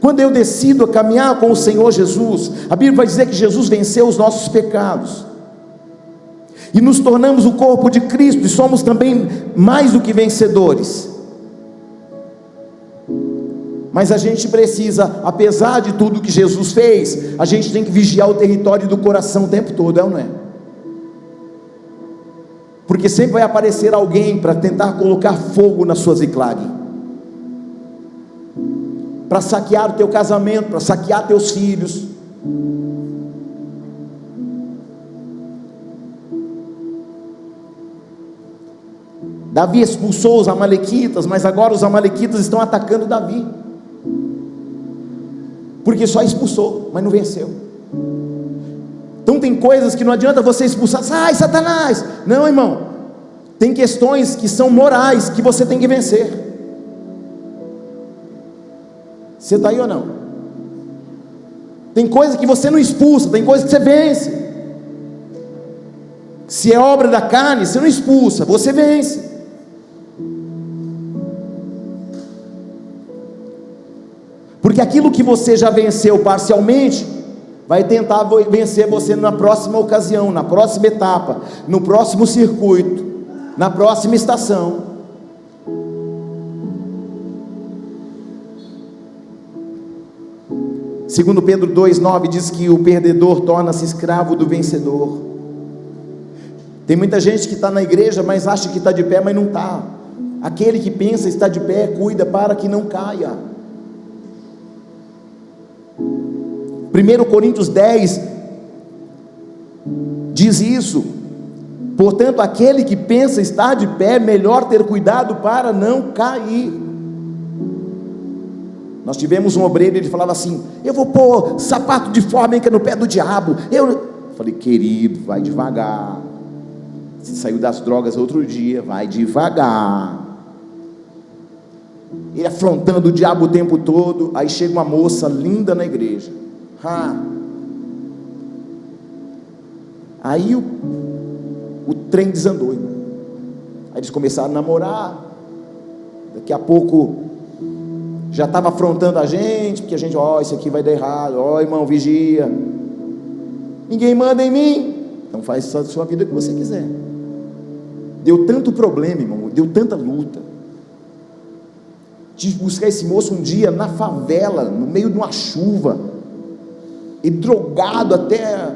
Speaker 1: Quando eu decido a caminhar com o Senhor Jesus, a Bíblia vai dizer que Jesus venceu os nossos pecados, e nos tornamos o corpo de Cristo, e somos também mais do que vencedores. Mas a gente precisa, apesar de tudo que Jesus fez, a gente tem que vigiar o território do coração o tempo todo, é ou não é? Porque sempre vai aparecer alguém para tentar colocar fogo na sua Ziclag, para saquear o teu casamento, para saquear teus filhos. Davi expulsou os amalequitas, mas agora os amalequitas estão atacando Davi, porque só expulsou, mas não venceu. Então tem coisas que não adianta você expulsar, sai Satanás, não, irmão, tem questões que são morais, que você tem que vencer. Você está aí ou não? Tem coisa que você não expulsa, tem coisa que você vence. Se é obra da carne, você não expulsa, você vence. Porque aquilo que você já venceu parcialmente, vai tentar vencer você na próxima ocasião, na próxima etapa, no próximo circuito, na próxima estação. Segundo Pedro 2,9 diz que o perdedor torna-se escravo do vencedor. Tem muita gente que está na igreja, mas acha que está de pé, mas não está. Aquele que pensa estar de pé, cuida para que não caia. 1 Coríntios 10 diz isso. Portanto, aquele que pensa estar de pé, melhor ter cuidado para não cair. Nós tivemos um obreiro, ele falava assim: eu vou pôr sapato de fórmica no pé do diabo. Eu falei: querido, vai devagar. Você saiu das drogas outro dia, vai devagar. Ele afrontando o diabo o tempo todo. Aí chega uma moça linda na igreja. Aí o trem desandou, irmão. Aí eles começaram a namorar. Daqui a pouco já estava afrontando a gente, porque a gente, isso aqui vai dar errado, irmão, vigia, ninguém manda em mim, então faz só a sua vida que você quiser. Deu tanto problema, irmão, deu tanta luta. Tive que buscar esse moço um dia na favela, no meio de uma chuva, e drogado até,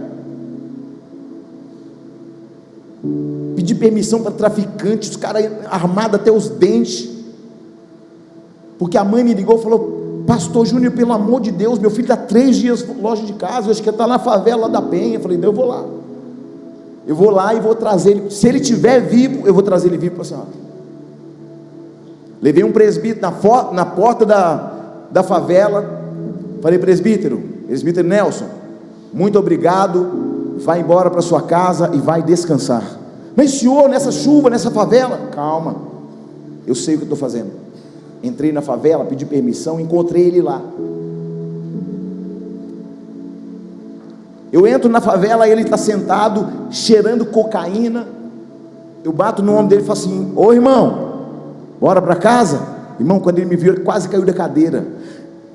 Speaker 1: pedir permissão para traficante, os caras armados até os dentes, porque a mãe me ligou e falou: pastor Júnior, pelo amor de Deus, meu filho está 3 dias longe de casa, eu acho que ele está na favela da Penha. Eu falei: eu vou lá e vou trazer ele, se ele estiver vivo, eu vou trazer ele vivo para a senhora. Levei um presbítero na porta da favela, falei: presbítero Nelson, muito obrigado, vai embora para sua casa e vai descansar. Mas senhor, nessa chuva, nessa favela, calma, eu sei o que eu estou fazendo. Entrei na favela, pedi permissão, encontrei ele lá. Eu entro na favela, ele está sentado, cheirando cocaína. Eu bato no ombro dele e falo assim: ô irmão, bora para casa? Irmão, quando ele me viu, ele quase caiu da cadeira.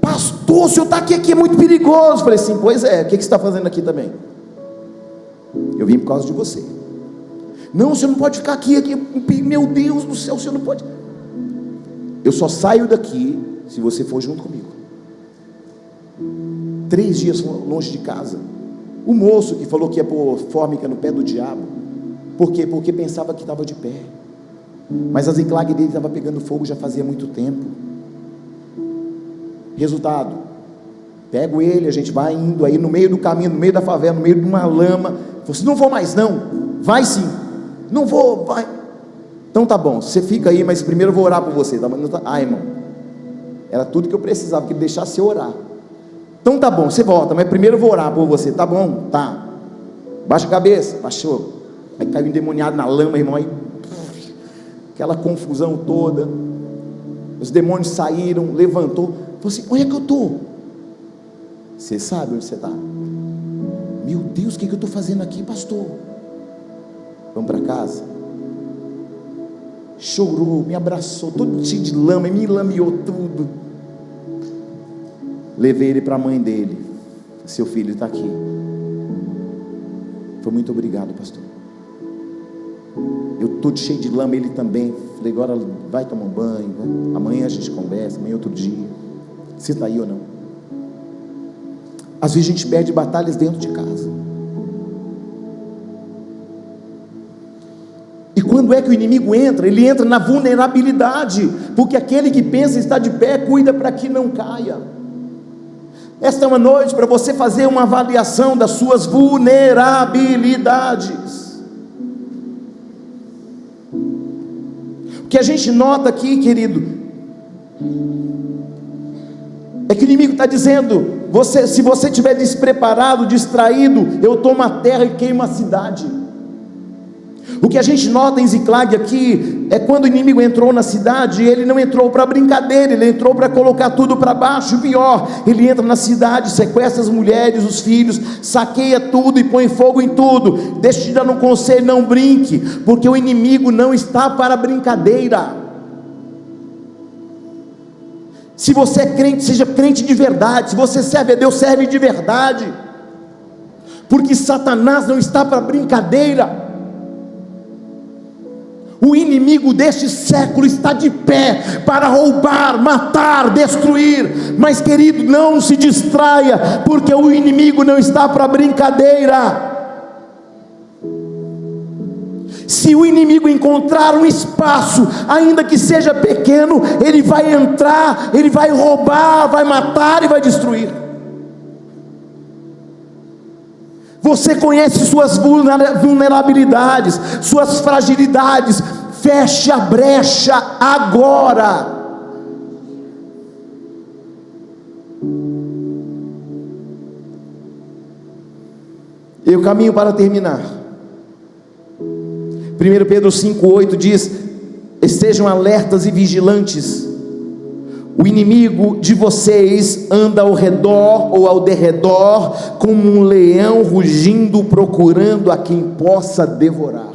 Speaker 1: Pastor, o senhor está aqui é muito perigoso. Eu falei assim: pois é, o que você está fazendo aqui também? Eu vim por causa de você. Não, o senhor não pode ficar aqui, meu Deus do céu, o senhor não pode. Eu só saio daqui se você for junto comigo. 3 dias longe de casa. O moço que falou que ia pôr fórmica no pé do diabo, por quê? Porque pensava que estava de pé, mas a Ziclag dele estava pegando fogo já fazia muito tempo. Resultado, pego ele, a gente vai indo aí no meio do caminho, no meio da favela, no meio de uma lama. Falei assim: não vou mais não. Vai sim. Não vou, vai. Então tá bom, você fica aí, mas primeiro eu vou orar por você. Irmão, era tudo que eu precisava, que ele deixasse eu orar. Então tá bom, você volta, mas primeiro eu vou orar por você. Tá bom, tá. Baixa a cabeça, baixou. Aí caiu endemoniado na lama, irmão. Aí aquela confusão toda. Os demônios saíram, levantou. Falou assim: onde é que eu estou? Você sabe onde você está? Meu Deus, o que eu estou fazendo aqui, pastor? Vamos para casa. Chorou, me abraçou, todo cheio de lama, e me lameou tudo. Levei ele para a mãe dele. Seu filho está aqui. Foi muito obrigado, pastor. Eu todo cheio de lama, ele também. Falei, agora vai tomar um banho, né? Amanhã a gente conversa, amanhã outro dia. Você está aí ou não? Às vezes a gente perde batalhas dentro de casa. E quando é que o inimigo entra? Ele entra na vulnerabilidade, porque aquele que pensa estar de pé, cuida para que não caia. Esta é uma noite para você fazer uma avaliação das suas vulnerabilidades. O que a gente nota aqui, querido, é que o inimigo está dizendo, se você estiver despreparado, distraído, eu tomo a terra e queimo a cidade. O que a gente nota em Ziclag aqui, é quando o inimigo entrou na cidade, ele não entrou para brincadeira, ele entrou para colocar tudo para baixo. E pior, ele entra na cidade, sequestra as mulheres, os filhos, saqueia tudo e põe fogo em tudo. Deixa eu te dar um conselho, não brinque, porque o inimigo não está para brincadeira. Se você é crente, seja crente de verdade. Se você serve a Deus, serve de verdade, porque Satanás não está para brincadeira. O inimigo deste século está de pé para roubar, matar, destruir. Mas querido, não se distraia, porque o inimigo não está para brincadeira. Se o inimigo encontrar um espaço, ainda que seja pequeno, ele vai entrar, ele vai roubar, vai matar e vai destruir. Você conhece suas vulnerabilidades, suas fragilidades. Feche a brecha agora. Eu caminho para terminar. 1 Pedro 5,8 diz: estejam alertas e vigilantes. O inimigo de vocês anda ao redor ou ao derredor, como um leão rugindo, procurando a quem possa devorar.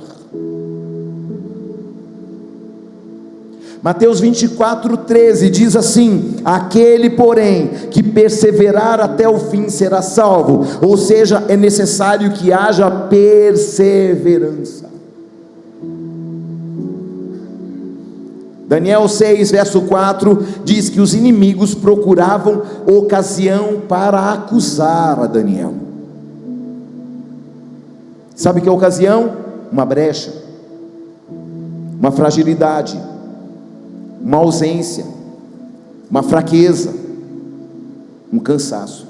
Speaker 1: Mateus 24,13 diz assim: aquele porém que perseverar até o fim será salvo. Ou seja, é necessário que haja perseverança. Daniel 6, verso 4, diz que os inimigos procuravam ocasião para acusar a Daniel. Sabe o que é ocasião? Uma brecha, uma fragilidade, uma ausência, uma fraqueza, um cansaço.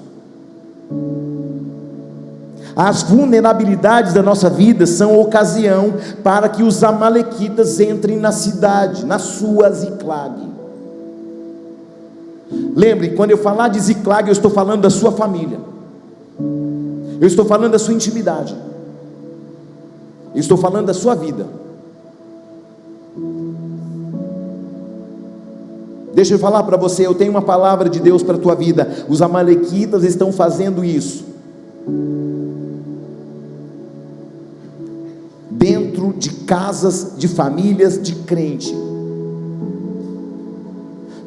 Speaker 1: As vulnerabilidades da nossa vida são ocasião para que os amalequitas entrem na cidade, na sua Ziclag. Lembre, quando eu falar de Ziclag, eu estou falando da sua família, eu estou falando da sua intimidade, eu estou falando da sua vida. Deixa eu falar para você, eu tenho uma palavra de Deus para a tua vida. Os amalequitas estão fazendo isso dentro de casas, de famílias, de crente,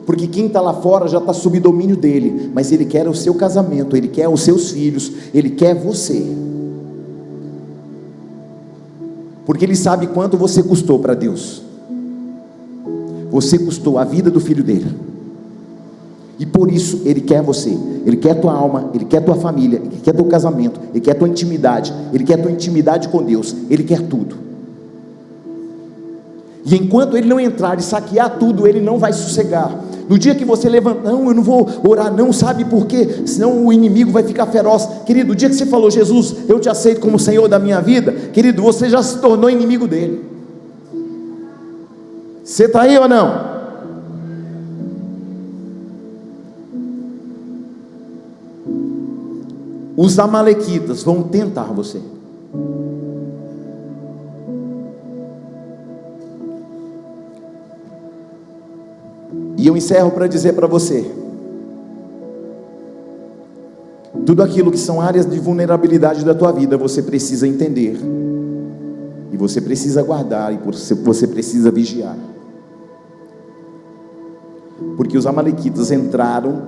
Speaker 1: porque quem está lá fora já está sob domínio dele, mas ele quer o seu casamento, ele quer os seus filhos, ele quer você, porque ele sabe quanto você custou para Deus. Você custou a vida do filho dele, e por isso ele quer você, ele quer tua alma, ele quer tua família, ele quer teu casamento, ele quer tua intimidade, ele quer tua intimidade com Deus, ele quer tudo. E enquanto ele não entrar e saquear tudo, ele não vai sossegar. No dia que você levantar, não, eu não vou orar não, sabe por quê? Senão o inimigo vai ficar feroz. Querido, o dia que você falou: Jesus, eu te aceito como Senhor da minha vida, querido, você já se tornou inimigo dele. Você está aí ou não? Os amalequitas vão tentar você. E eu encerro para dizer para você: tudo aquilo que são áreas de vulnerabilidade da tua vida, você precisa entender, e você precisa guardar, e você precisa vigiar. Porque os amalequitas entraram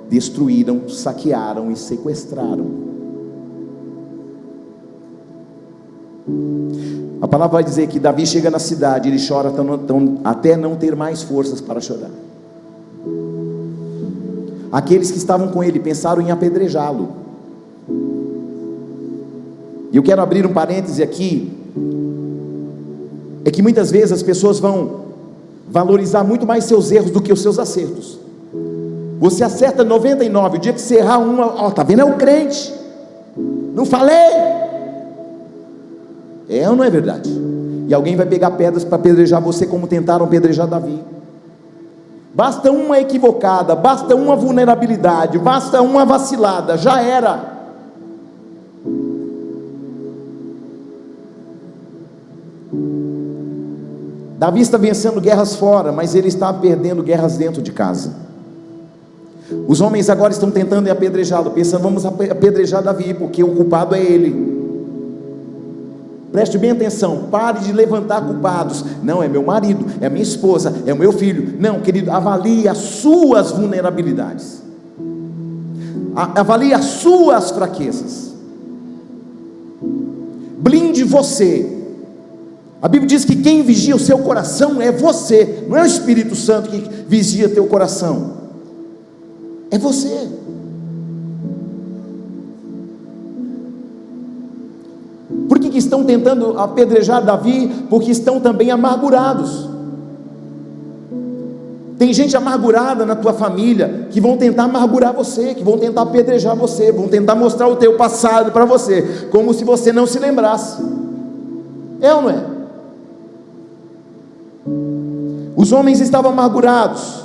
Speaker 1: destruíram, saquearam e sequestraram. A palavra vai dizer que Davi chega na cidade, ele chora até não ter mais forças para chorar. Aqueles que estavam com ele pensaram em apedrejá-lo. E eu quero abrir um parêntese aqui, é que muitas vezes as pessoas vão valorizar muito mais seus erros do que os seus acertos. Você acerta 99, o dia que você errar uma, tá vendo, é o crente, não falei? É ou não é verdade? E alguém vai pegar pedras para apedrejar você, como tentaram apedrejar Davi. Basta uma equivocada, basta uma vulnerabilidade, basta uma vacilada, já era. Davi está vencendo guerras fora, mas ele está perdendo guerras dentro de casa. Os homens agora estão tentando apedrejá-lo, pensando, vamos apedrejar Davi, porque o culpado é ele. Preste bem atenção, pare de levantar culpados. Não, é meu marido, é minha esposa, é o meu filho. Não, querido, avalie as suas vulnerabilidades, avalie as suas fraquezas, blinde você. A Bíblia diz que quem vigia o seu coração é você, não é o Espírito Santo que vigia teu coração, é você. Por que estão tentando apedrejar Davi? Porque estão também amargurados. Tem gente amargurada na tua família, que vão tentar amargurar você, que vão tentar apedrejar você, vão tentar mostrar o teu passado para você, como se você não se lembrasse. É ou não é? Os homens estavam amargurados.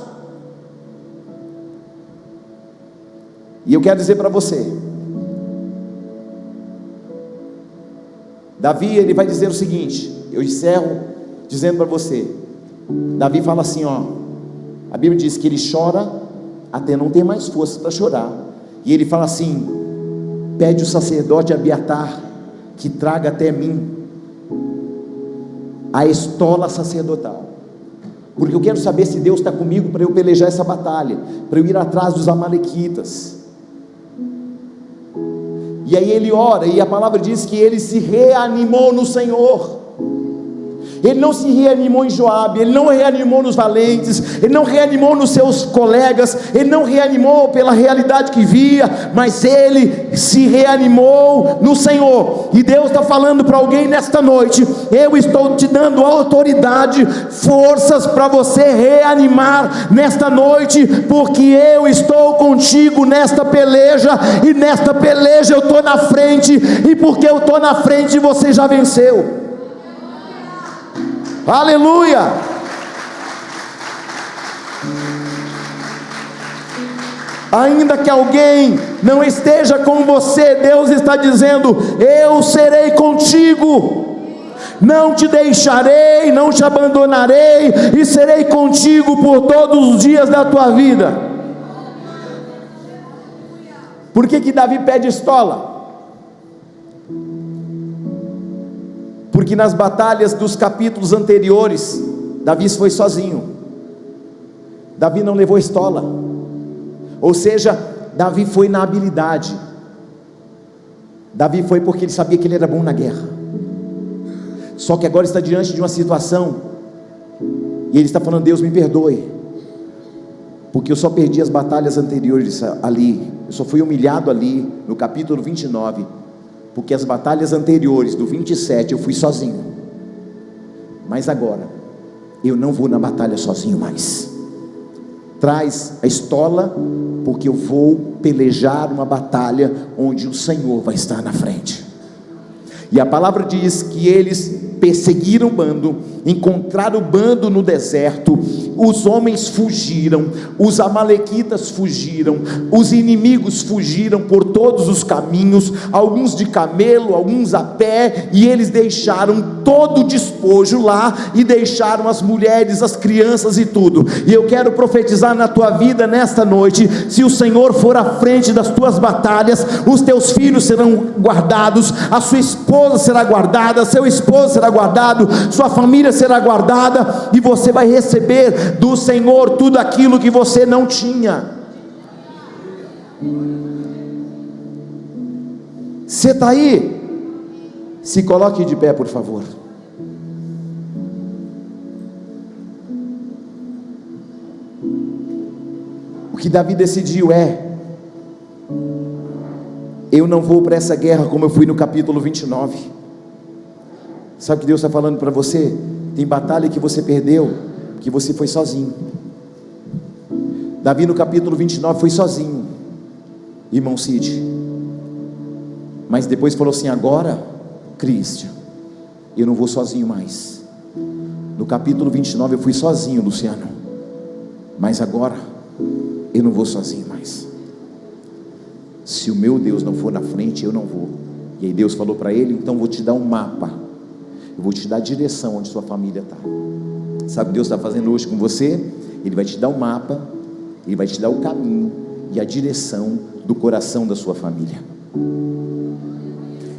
Speaker 1: E eu quero dizer para você, Davi, ele vai dizer o seguinte, eu encerro dizendo para você, Davi fala assim, a Bíblia diz que ele chora até não ter mais força para chorar, e ele fala assim, pede o sacerdote Abiatar, que traga até mim a estola sacerdotal, porque eu quero saber se Deus está comigo para eu pelejar essa batalha, para eu ir atrás dos amalequitas. E aí ele ora, e a palavra diz que ele se reanimou no Senhor. Ele não se reanimou em Joabe, ele não reanimou nos valentes, ele não reanimou nos seus colegas, ele não reanimou pela realidade que via, mas ele se reanimou no Senhor. E Deus está falando para alguém nesta noite, eu estou te dando autoridade, forças para você reanimar nesta noite, porque eu estou contigo nesta peleja, e nesta peleja eu estou na frente, e porque eu estou na frente você já venceu. Aleluia! Ainda que alguém não esteja com você, Deus está dizendo, eu serei contigo, não te deixarei, não te abandonarei, e serei contigo por todos os dias da tua vida. Por que Davi pede estola? Porque nas batalhas dos capítulos anteriores, Davi foi sozinho, Davi não levou estola, ou seja, Davi foi na habilidade, Davi foi porque ele sabia que ele era bom na guerra, só que agora está diante de uma situação, e ele está falando, Deus me perdoe, porque eu só perdi as batalhas anteriores ali, eu só fui humilhado ali, no capítulo 29, porque as batalhas anteriores, do 27, eu fui sozinho, mas agora, eu não vou na batalha sozinho mais, traz a estola, porque eu vou pelejar uma batalha, onde o Senhor vai estar na frente. E a palavra diz que eles perseguiram o bando, encontraram o bando no deserto, os homens fugiram, os amalequitas fugiram, os inimigos fugiram por todos os caminhos, alguns de camelo, alguns a pé, e eles deixaram todo o despojo lá, e deixaram as mulheres, as crianças e tudo. E eu quero profetizar na tua vida nesta noite, se o Senhor for à frente das tuas batalhas, os teus filhos serão guardados, a sua esposa será guardada, seu esposo será guardado, sua família será guardada, e você vai receber do Senhor tudo aquilo que você não tinha. Você está aí? Se coloque de pé, por favor. O que Davi decidiu é: eu não vou para essa guerra como eu fui no capítulo 29. Sabe o que Deus está falando para você? Tem batalha que você perdeu, que você foi sozinho. Davi no capítulo 29 foi sozinho, irmão Cid. Mas depois falou assim: agora, Cristian, eu não vou sozinho mais. No capítulo 29 eu fui sozinho, Luciano, mas agora eu não vou sozinho mais. Se o meu Deus não for na frente, eu não vou. E aí Deus falou para ele: então vou te dar um mapa, eu vou te dar a direção onde sua família está. Sabe o que Deus está fazendo hoje com você? Ele vai te dar um mapa, Ele vai te dar o caminho e a direção do coração da sua família.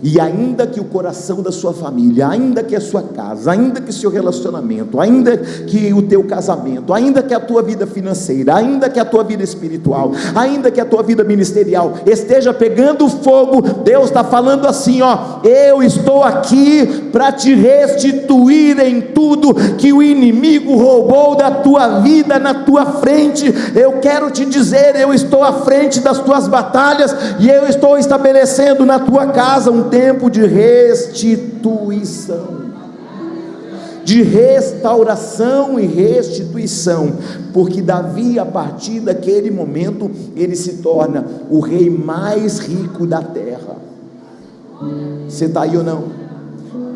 Speaker 1: E ainda que o coração da sua família, ainda que a sua casa, ainda que o seu relacionamento, ainda que o teu casamento, ainda que a tua vida financeira, ainda que a tua vida espiritual, ainda que a tua vida ministerial esteja pegando fogo, Deus está falando assim: ó, eu estou aqui para te restituir em tudo que o inimigo roubou da tua vida na tua frente. Eu quero te dizer, eu estou à frente das tuas batalhas, e eu estou estabelecendo na tua casa um tempo de restituição, de restauração e restituição, porque Davi, a partir daquele momento, ele se torna o rei mais rico da terra. Você está aí ou não?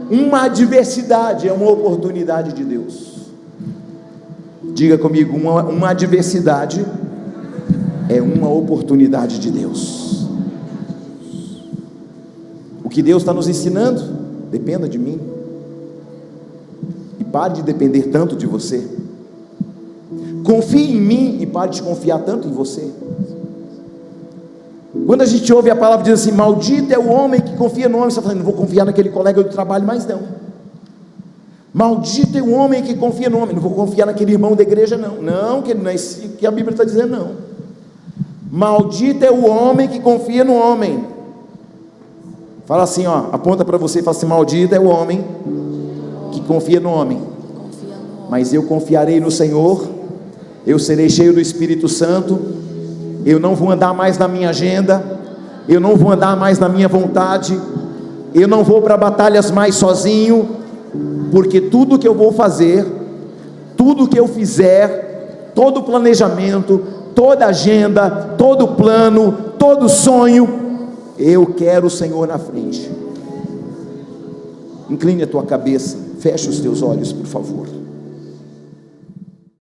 Speaker 1: Uma adversidade é uma oportunidade de Deus. Diga comigo: uma adversidade é uma oportunidade de Deus. O que Deus está nos ensinando? Dependa de mim, e pare de depender tanto de você. Confie em mim e pare de confiar tanto em você. Quando a gente ouve a palavra diz assim: maldito é o homem que confia no homem, você está falando: não vou confiar naquele colega do trabalho mais não. Maldito é o homem que confia no homem, não vou confiar naquele irmão da igreja não. Não, que não é isso que a Bíblia está dizendo, não. Maldito é o homem que confia no homem. Fala assim, ó, aponta para você e fala assim: maldito é o homem que confia no homem, mas eu confiarei no Senhor, eu serei cheio do Espírito Santo, eu não vou andar mais na minha agenda, eu não vou andar mais na minha vontade, eu não vou para batalhas mais sozinho, porque tudo que eu vou fazer, tudo que eu fizer, todo planejamento, toda agenda, todo plano, todo sonho, eu quero o Senhor na frente. Incline a tua cabeça, feche os teus olhos, por favor.